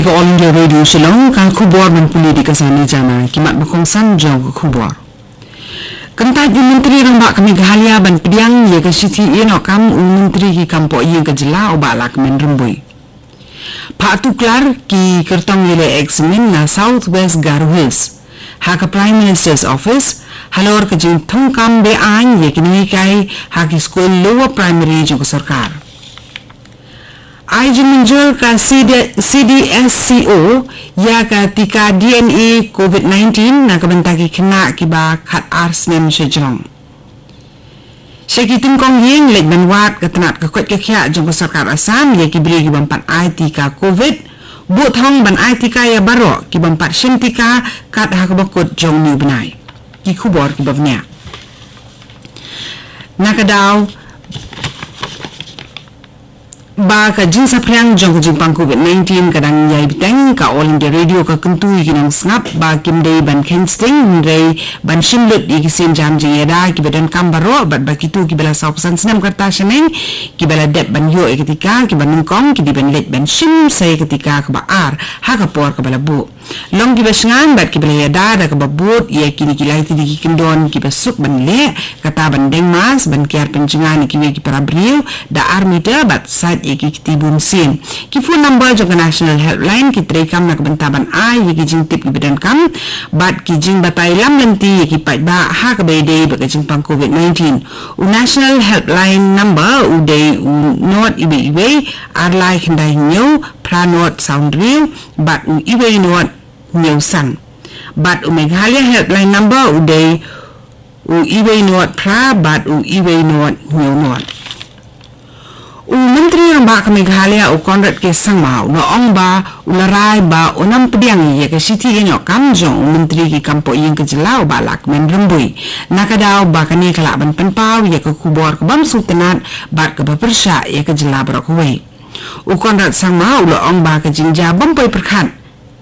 Ke All India Radio Shillong kan khubor menpuli di kasani jana kimat makongsan jong khubor. Kentah di menteri rambak kami gahalia ban pediang ye ke siti ino kam menteri ki kampo ye ke jela oba lak men rembui. Pak tuklar ki kertong yele examin na South West Garo Hills. Ha ke Prime Minister's Office halor ke jing thong kam be an ye kini kai ha ki school lower primary jong sarkar. Aijin menjual ke CDSCO ya ke tika DNA COVID-19 na kebentaki kena kiba kat arsnem sejong. Syakitin kong ying lek benwat ke tenat ke kuat ke kia jong ke sarkar Assam ya kibri kiba empat ai tika COVID buat hong ban ai tika ya barok kiba empat shen tika kat hakabakut jong ni benai. Ki kubor kiba venya. Nakadaw ba ka jing sapriang jong jing pang COVID-19 kadang yai biteng ka All India Radio ka kentui kinang sngap ba kimdei ban kensting rei ban shimlut i kisim jam jing yada ki badan kambaro bat ba kitu ki bela sausan senam karta sheneng ki bela dep ban yo ketika ki ban nungkong ki di ban let ban shim sai ketika ka ba ar ha ka por ka bela bu long ki basngan bat ki bela yada da ka ba but ye kini ki lai ti ki kendon ki basuk ban le kata ban deng mas ban kiar penjengan ki we ki para brio da armita bat sat ki tibun sin ki phone number jong national helpline ki trekam na kebentaban ai ki jing tip ki bidan kam bat ki jing batai lam lenti ki pat ba ha ka be dei ba ka jing pang COVID-19 u national helpline number u dei u not ibe ar lai khandai new pranot sound real bat u ibe not new san bat u meghalaya helpline number u dei u ibe not pra bat u ibe not new not menteri rambak kami gahalia u konrad ke sangma u noong ba u larai ba u nam pediang ye ke siti inyo kam jong u menteri ki kampo yang ke jelau ba lak men rembui nakadaw ba kani kalak ban penpau ye ke kubor ke bam sultanat bat ke bapersya ye ke jelau berokwe u konrad sangma u loong ba ke jingja bampoi perkhat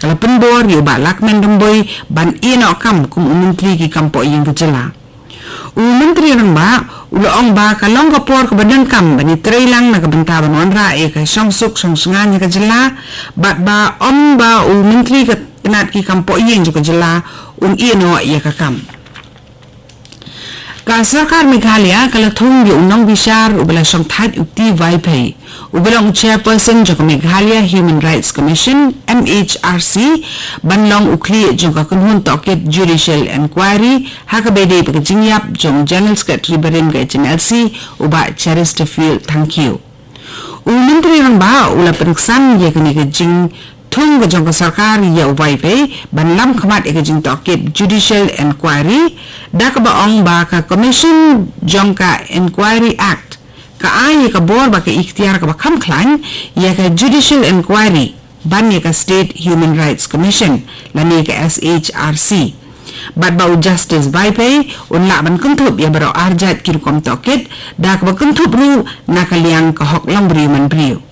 kalau penbor ye ba lak men rembui ban ino kam kum u menteri ki kampo yang ke jelau u menteri rambak uloong ba kalong kapor ke badan kam bani trailang na kabentaban wanra e ka songsuk songsungan ka jela bat ba om ba u menteri ka tenat ki kampo yen juga jela un ino ye ka kam ka sarkar Meghalaya kala thung ye unong bishar ubala song that ukti vaipai ubalong chairperson joko Meghalaya Human Rights Commission MHRC banlong ukli joko kunhun toket judicial inquiry hakabede pagjingyap jong general secretary barin ga HNLC uba Chesterfield thank you u menteri rang ba ula penuksan ye kini ke jing thung ga jong sarkar ye vaipai banlam khamat e jing toket judicial inquiry dak ba ong ba ka commission jong ka inquiry act ka ai ka bor ba ka ikhtiar ka ba kham khlan ye ka judicial inquiry ban ye ka state human rights commission lani ka SHRC bat ba justice vaipai un la ban kuntup ye baro arjat kirkom toket dak ba kuntup ru nakaliang ka hok long bri man brio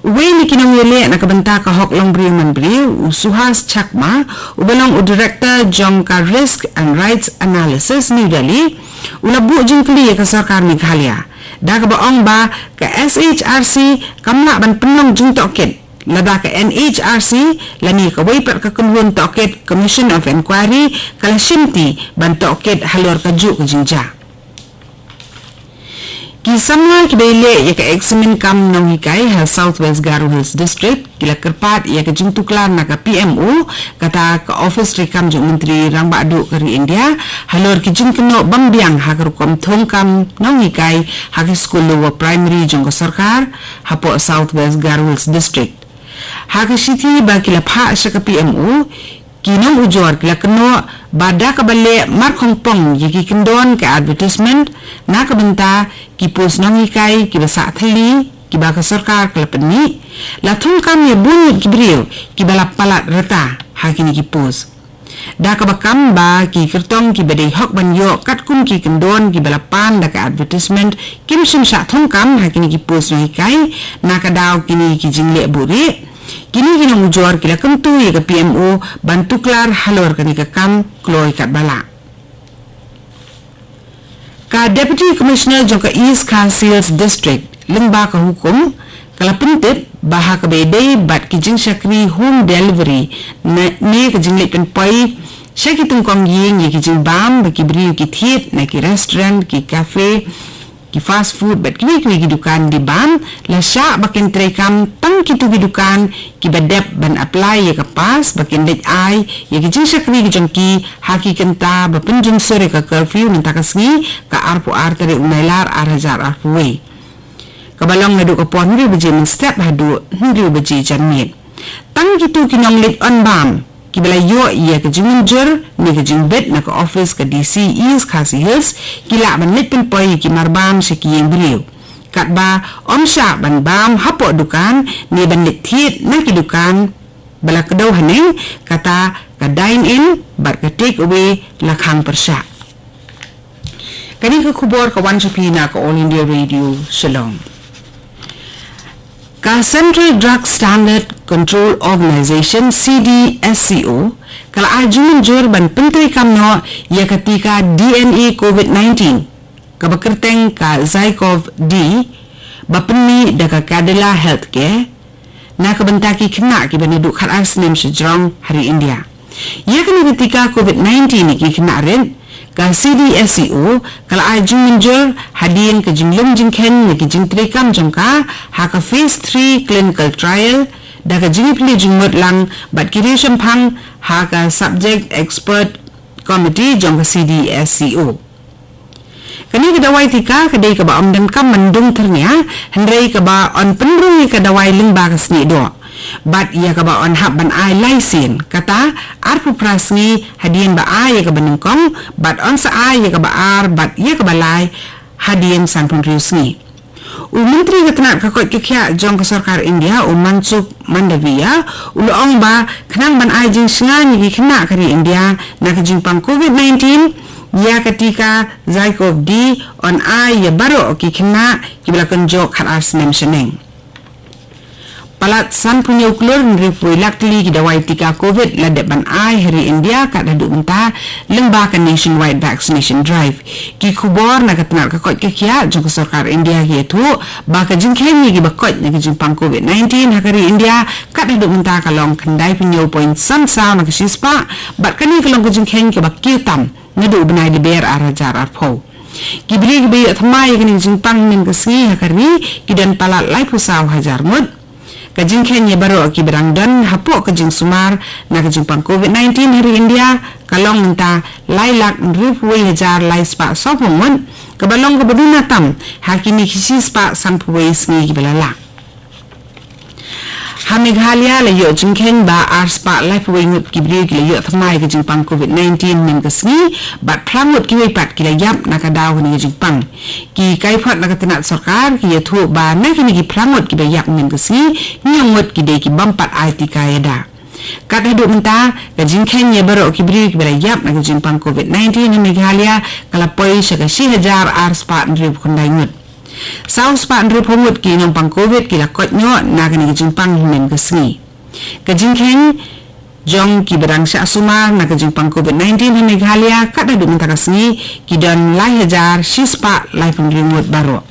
uwe ni kinang yele nakabenta ka hok long bri man brio Suhas Chakma ubalong u director jong ka risk and rights analysis New Delhi ulabu jing kli ka sarkar Meghalaya dak ba ong ba ka SHRC kamla ban penong jing toket lada ka NHRC lani ka waipat ka kunhun toket commission of inquiry kala shimti ban toket halor ka ju ka jingja ki samla ki bele ye ka examin kam nong hikai ha Southwest Garo Hills district kila kerpat ye ka jingtuklar na ka PMO kata ka office rekam jong menteri rangba adu kari India halor ki jingkno bambiang ha karukom thongkam nong hikai ha school lower primary jong ka sarkar ha po Southwest Garo Hills district ha ka siti ba kila pha sa ka PMO kinong ujor kila keno bada ka bale mar khongpong ye ki kendon ka advertisement na ka benta ki pos nang ikai ki basa thali ki ba ka sarkar kala penni la thung kam ye bun ki brio ki bala palat rata ha kini ki pos da ka bakam ba ki kertong ki bade hok ban yo kat kum ki kendon ki bala pan da ka advertisement kim sim sa thung kam ha kini ki pos nang ikai na ka daw kini ki jingle buri kini mujor kila kentu ye ke PMO bantu klar halor kani ke kam kloi kat bala ka deputy commissioner jong ka East Khasi district lingba ka hukum Kalau pentit bahak bedai bat kijing syakri home delivery ne kijing pen poi syaki tungkong ying ye kijing bam baki beri ki thiet na ki restaurant ki cafe ki fast food bat ki dukan di bam la sya bakin trekam tang ki tu dukan ki badep ban apply ye ka pas bakin det ai ye kijing syakri kijong ki haki kenta ba penjung sore ka curfew minta kasngi ka arpu arteri umailar arajar arpuwe kabalong nadu ka pon ri beji min step hadu ri beji janmit tang gitu kinong lit on bam kibala yo ia ke jingjer ni ke jingbet na ka office ka DC East Khasi Hills kila ban lit pin poi ki marbam se ki yang beliau kat ba om sha ban bam hapo dukan ni ban lit thiet na ki dukan bala kedau haning kata ka dine in bar ka take away la khang persya kani ka khubor ka wan chapina ka All India Radio Shillong ka Central Drug Standard Control Organization CDSCO kala ajuman jor ban pentri kamno ya ketika DNA COVID-19 ka bakerteng ka Zycov-D bapeni daka Kadala Healthcare na kabentaki kena ki bani duk khat asnem sejrong hari India ya ketika COVID-19 ki kena ren ka CDSCO kala ajung menjur hadin ke jinglum jingken ni ke jingtrikam jongka ha ka phase 3 clinical trial da ka jingpli jingmot lang bat kiri shampang ha ka subject expert committee jongka CDSCO kani ke dawai tika kedai ke ba omdan kam mendung ternya hendrai ke ba on penrung ke dawai lingba ke sni do bat ia ka ba on hab ban ai laisin kata arpu prasngi hadien ba ai ka banengkong bat on sa ai ka ba ar bat ia ka balai hadien san pun riusngi menteri ketenat ka koi kekya jong ka sarkar India Mansukh Mandaviya ulong ba kenang ban ai jing singan ni kena kari India na ka jingpang COVID-19 ya ketika Zycov-D on ai ya baro ki kena ki belakon jok khat asnem seneng palat san punya uklur nripui lakli ki dawai tika COVID la depan ai hari India kat dadu mentah lembakan nationwide vaccination drive ki khubor na katnar ka kot kekia jong sarkar India ki tu ba ka jingkhen ni ki bakot na ki jingpang COVID-19 hari India kat dadu mentah kalong kendai punya point samsa na ki sispa bat kani kalong ka jingkhen ki bakki tam nadu benai liber arajar arpo ki beri thamai kini jingpang min kasngi hakari ki dan palat lai pusau hajar mud kajing Kenya baru aki berang dan hapuk kajing sumar na kajing pang COVID-19 hari India kalong minta lailak ripui hajar lai spak sopungun kebalong kebeduna tam hakini kisi spak sampuwe sengi kibalala Meghalaya layo jingkhen ba ar spak lai puwe ngut kibri layo thamai kajing pang COVID-19 min kasngi bat prangut kiwe pat kilayap na kadaw ni kajing pang ki kaipot na katinat sarkar ki yathu ba na kini ki prangut ki bayap min kasngi nyongut ki de ki bampat IT kayada kat hadu menta kajing Kenya baru kibri ki bayap na kajing pang COVID-19 ni Meghalaya kalapoi syakashi hajar ar spak nrib kundai ngut Sau spak nrip humut ki nong pang COVID ki lakot nyo na kani kajing pang humen kasngi. Kajing Keng jong ki berang syak sumar na kajing pang COVID-19 ni Meghalaya kat dadu minta kasngi ki don lai hajar si spak lai pengrimut baru.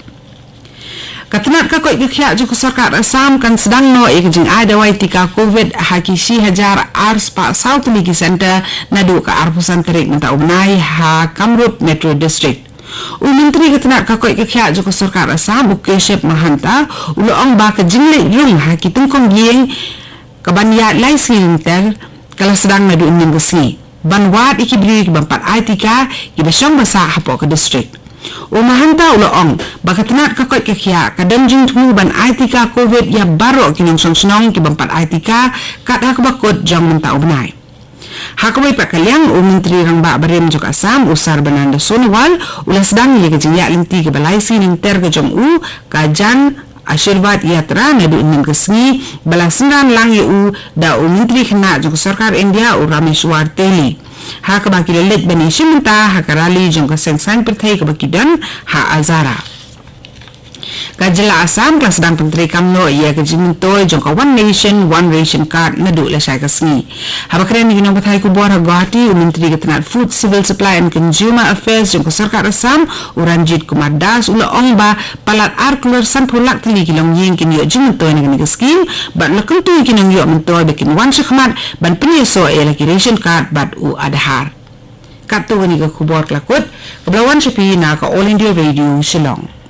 Katenat ka koi kekyak joko sarkar Assam kan sedang no kajing ada wai tika COVID haki si hajar ar spak South Ligi Center nadu ka arpusan terik minta ubnai ha Kamrup Metro District. Menteri ketenat kakoi kekyak joko sarkar Assam Ukeshep Mahanta ulong ba ka jingle yung haki tungkong gieng kabanyat lai silinter kala sedang nadu unyang kesni banwat ikibri kibampat aitika kibasyong basa hapo ke district Mahanta ulong ba ketenat kakoi kekyak kadanjing tumu ban aitika COVID ya baro kinong song-sonong kibampat aitika kat hakabakot jang menta ubnay Hakawai pakaliang Menteri Rang Bak Barim Jok Assam Usar Bananda Sonowal ulah sedang ia kejingyak linti ke balai sining ter ke jong kajan Ashirbat Yatra nadu inim kesngi balasengan lang u da Menteri kena Jok Sarkar India Rameshwar Teli hakabaki lelet bani shimenta hakarali jong kaseng sang pertai kebakidan ha azara Kajala Assam kelas sedang Menteri Kamno ia kejimentoi jangka One Nation One Ration Card nadu la syai kasni. Habakren ni ginong bathai ku buar Guwahati Menteri Ketenat Food Civil Supply and Consumer Affairs jangka Sarkar Assam Uranjit Kumar Das ula ongba palat ar keluar sampulak teli kilong yeng kin yo jimentoi ni skim bat lakentu kinong yo mentoi bikin wan syakmat ban penyeso lagi ration card bat u adhar. Kat tu ni ke kubor kelakut kebelawan Syafi na ka All India Radio Shillong.